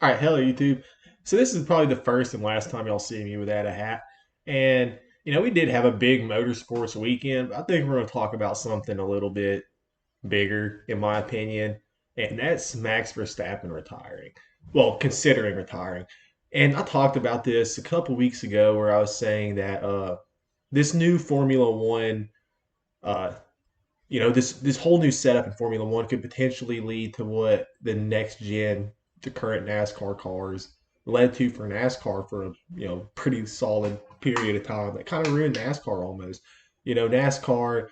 All right, hello YouTube. So this is probably the first and last time y'all see me without a hat. And we did have a big motorsports weekend, but I think we're going to talk about something a little bit bigger, in my opinion, and that's Max Verstappen retiring. Well, considering retiring. And I talked about this a couple weeks ago where I was saying that this new Formula One uh, this whole new setup in Formula One could potentially lead to what the next gen, the current NASCAR cars led to for NASCAR for a pretty solid period of time. That kind of ruined NASCAR almost. NASCAR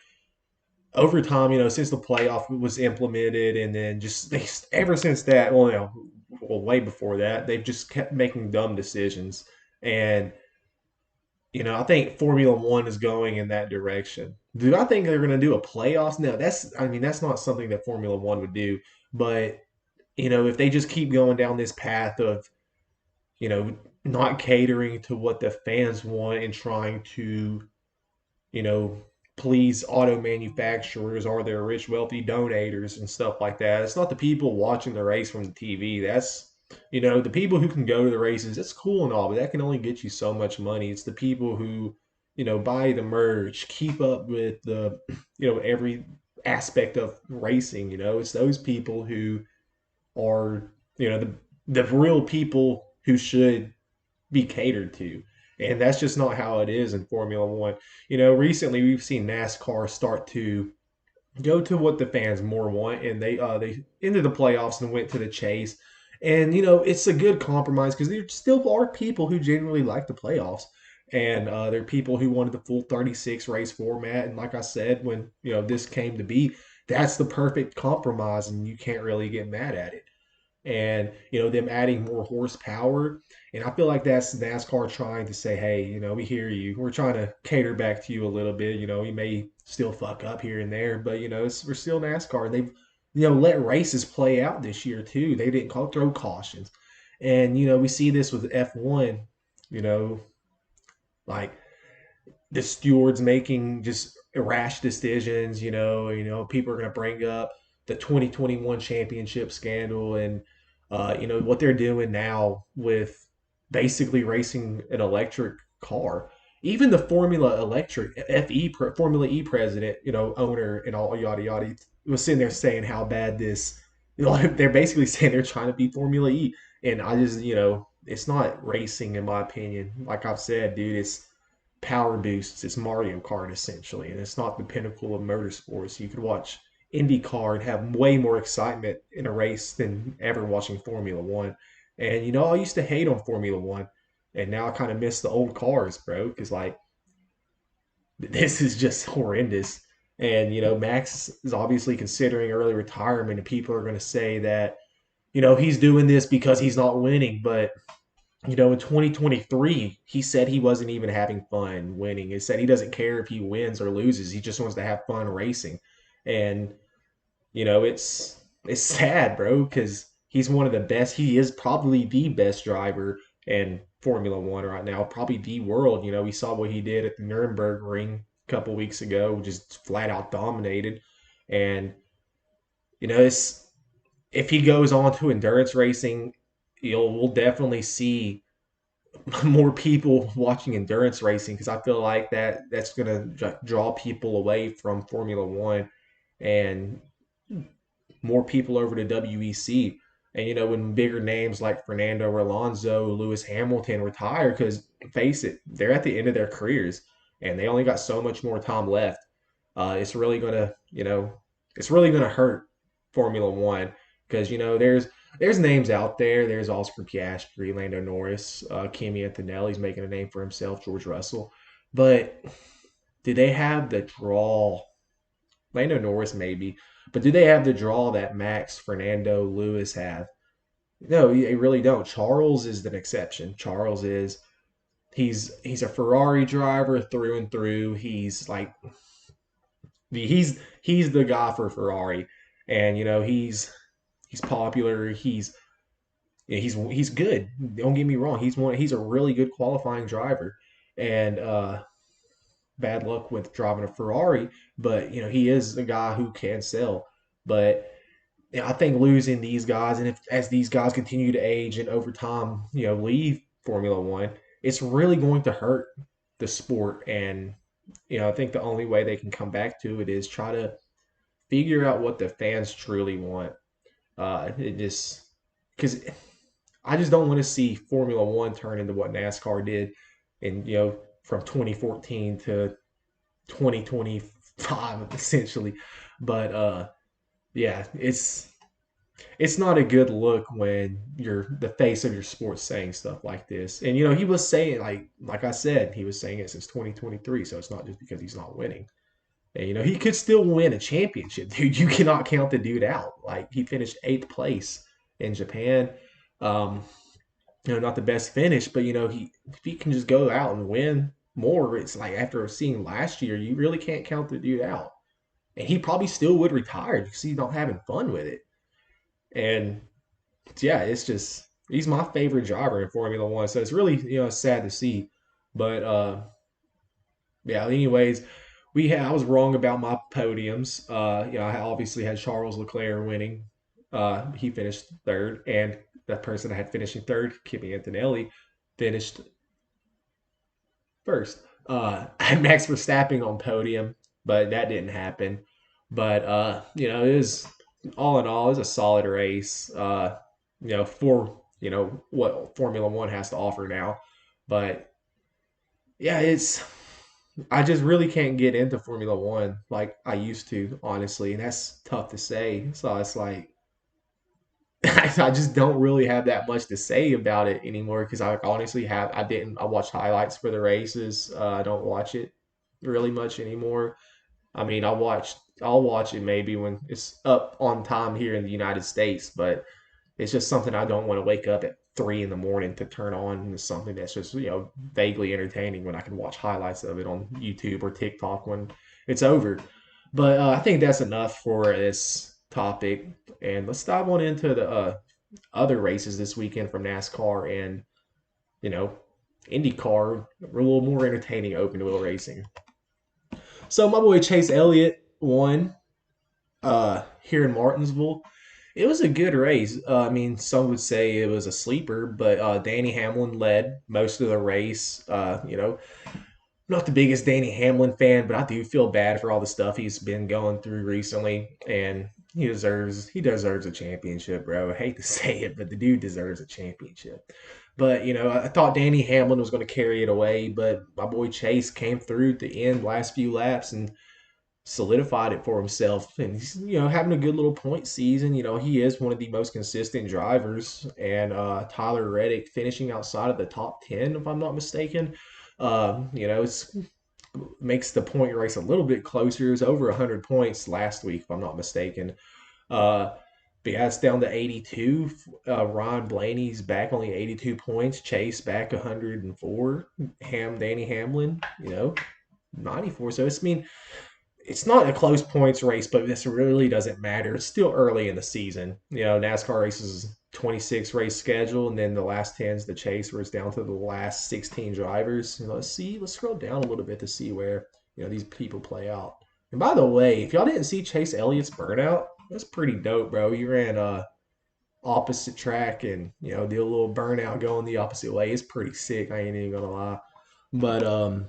over time, since the playoff was implemented, and then just they ever since that, way before that, they've just kept making dumb decisions. And I think Formula One is going in that direction. Do I think they're going to do a playoffs? No, that's not something that Formula One would do. But, if they just keep going down this path of, you know, not catering to what the fans want and trying to, you know, please auto manufacturers or their rich, wealthy donators and stuff like that. It's not the people watching the race from the TV. That's, the people who can go to the races. It's cool and all, but that can only get you so much money. It's the people who, buy the merch, keep up with the, every aspect of racing. It's those people who are, the real people who should be catered to. And that's just not how it is in Formula One. Recently we've seen NASCAR start to go to what the fans more want, and they entered the playoffs and went to the chase. And it's a good compromise because there still are people who genuinely like the playoffs, and there are people who wanted the full 36 race format. And like I said, when this came to be, that's the perfect compromise, and you can't really get mad at it. And them adding more horsepower, and I feel like that's NASCAR trying to say, hey, we hear you, we're trying to cater back to you a little bit. We may still fuck up here and there, but we're still NASCAR, and they've let races play out this year too. They didn't throw cautions. And we see this with F1, you know like the stewards making just rash decisions. People are going to bring up the 2021 championship scandal, and what they're doing now with basically racing an electric car. Even the Formula Electric Formula E president, owner, and all yada yada, was sitting there saying how bad this. They're basically saying they're trying to be Formula E, and I just, it's not racing in my opinion. Like I've said, dude, it's power boosts. It's Mario Kart essentially, and it's not the pinnacle of motorsports. You could watch IndyCar and have way more excitement in a race than ever watching Formula One. And I used to hate on Formula One, and now I kind of miss the old cars, bro. Because like this is just horrendous. And Max is obviously considering early retirement, and people are going to say that he's doing this because he's not winning, but in 2023, he said he wasn't even having fun winning. He said he doesn't care if he wins or loses. He just wants to have fun racing. And, it's sad, bro, because he's one of the best. He is probably the best driver in Formula One right now, probably the world. We saw what he did at the Nuremberg ring a couple weeks ago, just flat out dominated. And, it's if he goes on to endurance racing, we'll definitely see more people watching endurance racing because I feel like that's going to draw people away from Formula One and more people over to WEC. And when bigger names like Fernando Alonso, Lewis Hamilton retire, because face it, they're at the end of their careers and they only got so much more time left. It's really gonna, it's really gonna hurt Formula One because there's names out there. There's Oscar Piastri, Lando Norris, Kimi Antonelli's making a name for himself, George Russell. But do they have the draw? Lando Norris maybe, but do they have the draw that Max, Fernando, Lewis have? No, they really don't. Charles is an exception. Charles is he's a Ferrari driver through and through. He's the guy for Ferrari, and he's popular. He's good. Don't get me wrong. He's a really good qualifying driver, and bad luck with driving a Ferrari. But he is a guy who can sell. But I think losing these guys, and if as these guys continue to age and over time, leave Formula One, it's really going to hurt the sport. And I think the only way they can come back to it is try to figure out what the fans truly want. It just because I just don't want to see Formula One turn into what NASCAR did, and from 2014 to 2025 essentially. But yeah, it's not a good look when you're the face of your sport saying stuff like this. And he was saying, like I said, he was saying it since 2023, so it's not just because he's not winning. And he could still win a championship, dude. You cannot count the dude out. Like he finished 8th place in Japan. Um, not the best finish, but he if he can just go out and win more, it's like after seeing last year, you really can't count the dude out. And he probably still would retire because he's not having fun with it. And yeah, it's just he's my favorite driver in Formula One. So it's really sad to see. But yeah, anyways, I was wrong about my podiums. I obviously had Charles Leclerc winning. He finished third, and that person I had finishing third, Kimi Antonelli, finished first. I had Max Verstappen on podium, but that didn't happen. But it was all in all, it was a solid race. For what Formula One has to offer now. But yeah, I just really can't get into Formula One like I used to, honestly, and that's tough to say. So it's like I just don't really have that much to say about it anymore because I honestly I watched highlights for the races. I don't watch it really much anymore. I mean, I'll watch it maybe when it's up on time here in the United States, but it's just something I don't want to wake up at 3 in the morning to turn on. It's something that's just vaguely entertaining when I can watch highlights of it on YouTube or TikTok when it's over. But I think that's enough for this topic, and let's dive on into the other races this weekend from NASCAR and you know IndyCar. A little more entertaining open wheel racing. So my boy Chase Elliott won here in Martinsville. It was a good race. I mean, some would say it was a sleeper, but Danny Hamlin led most of the race. Not the biggest Danny Hamlin fan, but I do feel bad for all the stuff he's been going through recently, and he deserves a championship, bro. I hate to say it, but the dude deserves a championship. But I thought Danny Hamlin was going to carry it away, but my boy Chase came through at the end, last few laps, and solidified it for himself. And he's having a good little point season. He is one of the most consistent drivers, and Tyler Reddick finishing outside of the top 10, if I'm not mistaken. It's makes the point race a little bit closer. It was over 100 points last week, if I'm not mistaken. Uh, but yeah, it's down to 82. Ron Blaney's back only 82 points. Chase back 104. Danny Hamlin, 94. So it's not a close points race, but this really doesn't matter. It's still early in the season. NASCAR races 26 race schedule, and then the last 10 is the chase, where it's down to the last 16 drivers. Let's scroll down a little bit to see where these people play out. And by the way, if y'all didn't see Chase Elliott's burnout, that's pretty dope, bro. He ran opposite track and did a little burnout going the opposite way. It's pretty sick. I ain't even gonna lie. But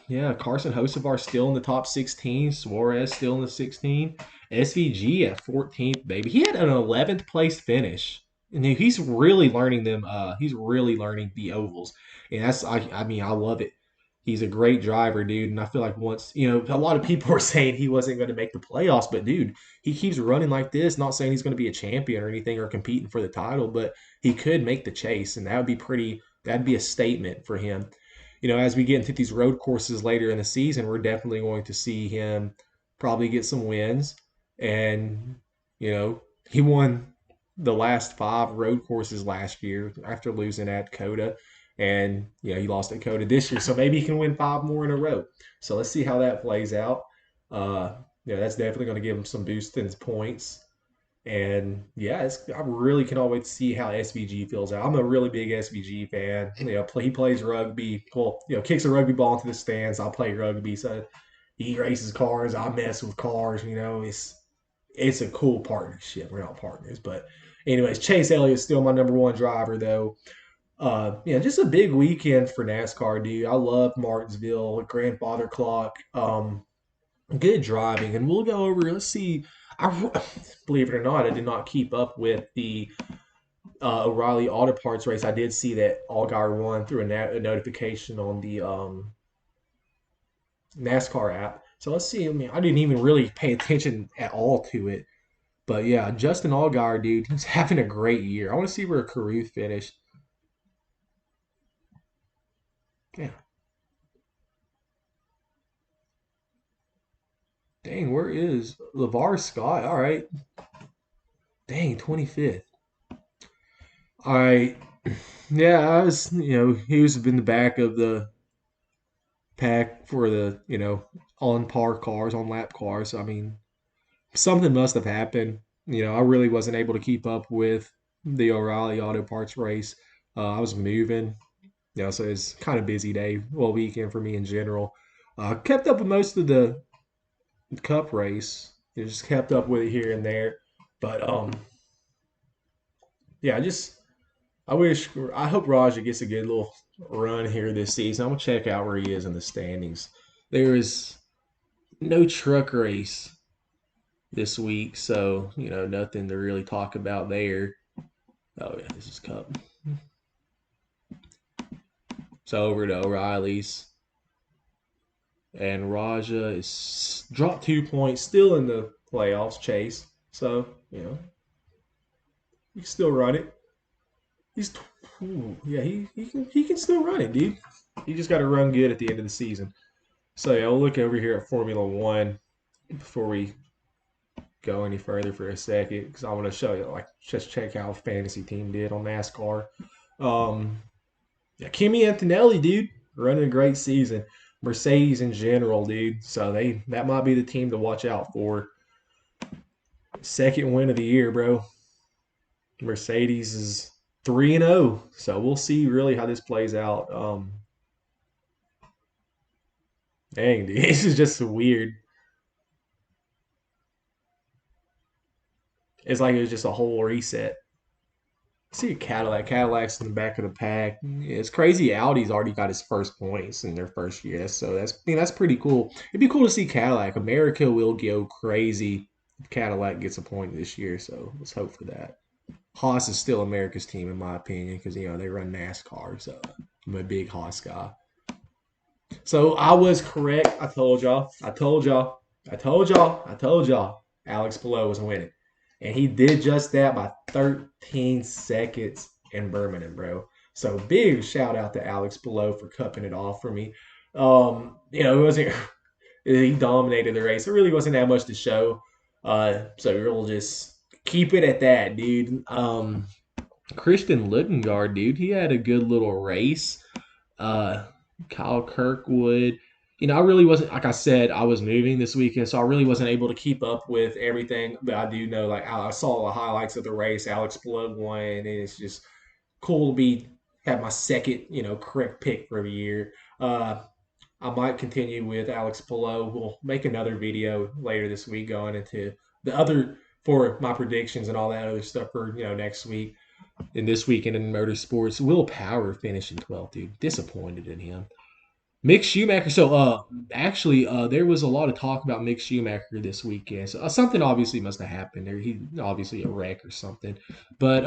yeah, Carson Hocevar still in the top 16. Suarez still in the 16. SVG at 14th, baby. He had an 11th place finish. And he's really learning them. He's really learning the ovals, and I mean, I love it. He's a great driver, dude. And I feel like once a lot of people were saying he wasn't going to make the playoffs, but dude, he keeps running like this. Not saying he's going to be a champion or anything or competing for the title, but he could make the chase, and that would be pretty. That'd be a statement for him. As we get into these road courses later in the season, we're definitely going to see him probably get some wins. And, he won the last 5 road courses last year after losing at Coda. And, he lost at Coda this year. So maybe he can win 5 more in a row. So let's see how that plays out. That's definitely going to give him some boost in his points. And yeah, I really cannot wait to see how SVG feels out. I'm a really big SVG fan. He plays rugby. Well, kicks a rugby ball into the stands. I'll play rugby. So he races cars. I mess with cars. it's a cool partnership. We're not partners, but anyways, Chase Elliott's still my number one driver though. Yeah, just a big weekend for NASCAR, dude. I love Martinsville, grandfather clock. Good driving, and we'll go over. Let's see. I believe it or not, I did not keep up with the O'Reilly Auto Parts race. I did see that Allgaier won through a notification on the NASCAR app. So let's see. I mean, I didn't even really pay attention at all to it, but yeah, Justin Allgaier, dude, he's having a great year. I want to see where Caruth finished. Yeah, dang, where is LeVar Scott? All right, dang, 25th. All right, yeah, I was, he was in the back of the pack for the, on par cars, on lap cars. I mean, something must have happened. I really wasn't able to keep up with the O'Reilly Auto Parts race. I was moving, so it's kind of busy day, well, weekend for me in general. Kept up with most of the Cup race. Just kept up with it here and there, but yeah, I hope Raja gets a good little run here this season. I'm gonna check out where he is in the standings. There is no truck race this week, so nothing to really talk about there. Oh yeah, this is Cup. So over to O'Reilly's, and Raja is dropped 2 points, still in the playoffs chase. So he can still run it. He's yeah, he can still run it, dude. He just got to run good at the end of the season. So yeah, we'll look over here at Formula One before we go any further for a second because I want to show you, like, just check how fantasy team did on NASCAR. Um, yeah, Kimi Antonelli, dude, running a great season. Mercedes in general, dude. So that might be the team to watch out for. Second win of the year, bro. Mercedes is 3-0. So we'll see really how this plays out. Dang, dude, this is just weird. It's like it was just a whole reset. See a Cadillac. Cadillac's in the back of the pack. It's crazy. Audi's already got his first points in their first year, so that's pretty cool. It'd be cool to see Cadillac. America will go crazy if Cadillac gets a point this year, so let's hope for that. Haas is still America's team in my opinion because they run NASCAR, so I'm a big Haas guy. So I was correct. I told y'all. I told y'all. I told y'all. I told y'all. Alex Palou was winning. And he did just that by 13 seconds in Birmingham, bro. So big shout out to Alex Palou for cupping it off for me. It wasn't he dominated the race. It really wasn't that much to show. So we'll just keep it at that, dude. Christian Lutengard, dude, he had a good little race. uh, Kyle Kirkwood. I really wasn't, like I said, I was moving this weekend, so I really wasn't able to keep up with everything. But I do know, like, I saw the highlights of the race. Alex Blood won, and it's just cool to have my second, correct pick for the year. I might continue with Alex Palou. We'll make another video later this week going into the other for my predictions and all that other stuff for next week and this weekend in motorsports. Will Power finishing 12th, dude. Disappointed in him. Mick Schumacher. So, actually, there was a lot of talk about Mick Schumacher this weekend. So, something obviously must have happened there. He obviously a wreck or something. But,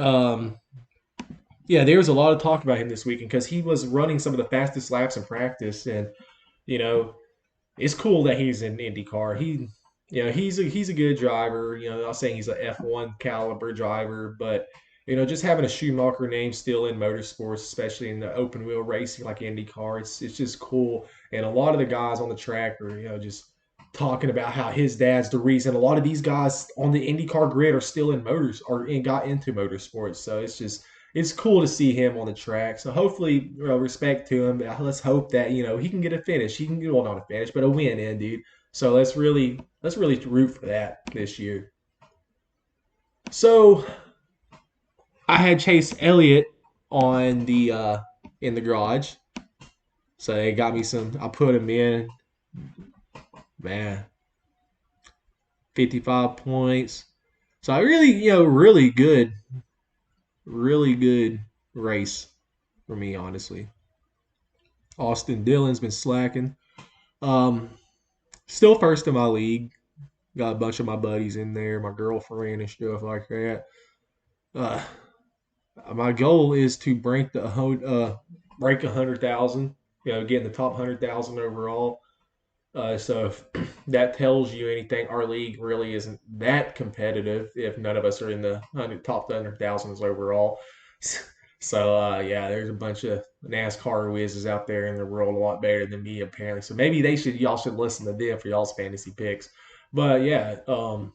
yeah, there was a lot of talk about him this weekend because he was running some of the fastest laps in practice, and you know, it's cool that he's in IndyCar. He's a good driver. I'm not saying he's an F1 caliber driver, but just having a Schumacher name still in motorsports, especially in the open wheel racing like IndyCar, it's just cool. And a lot of the guys on the track are just talking about how his dad's the reason a lot of these guys on the IndyCar grid are still in motors or got into motorsports. So it's cool to see him on the track. So hopefully, respect to him. Let's hope that he can get a finish. He can get, well, not a finish, but a win in, dude. So let's really root for that this year. So I had Chase Elliott on the in the garage. So they got me some. I put him in. Man, 55 points. So I really, really good race for me, honestly. Austin Dillon's been slacking. Um, Still first in my league. Got a bunch of my buddies in there, my girlfriend and stuff like that. Uh, my goal is to break 100,000. Get in the top 100,000 overall. So if that tells you anything, our league really isn't that competitive if none of us are in the top 100,000s overall. So yeah, there's a bunch of NASCAR whizzes out there in the world a lot better than me apparently. So maybe y'all should listen to them for y'all's fantasy picks. But yeah, it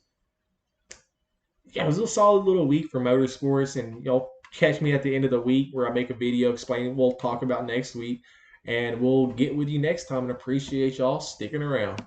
was a solid little week for motorsports, and y'all catch me at the end of the week where I make a video explaining what we'll talk about next week, and we'll get with you next time. And appreciate y'all sticking around.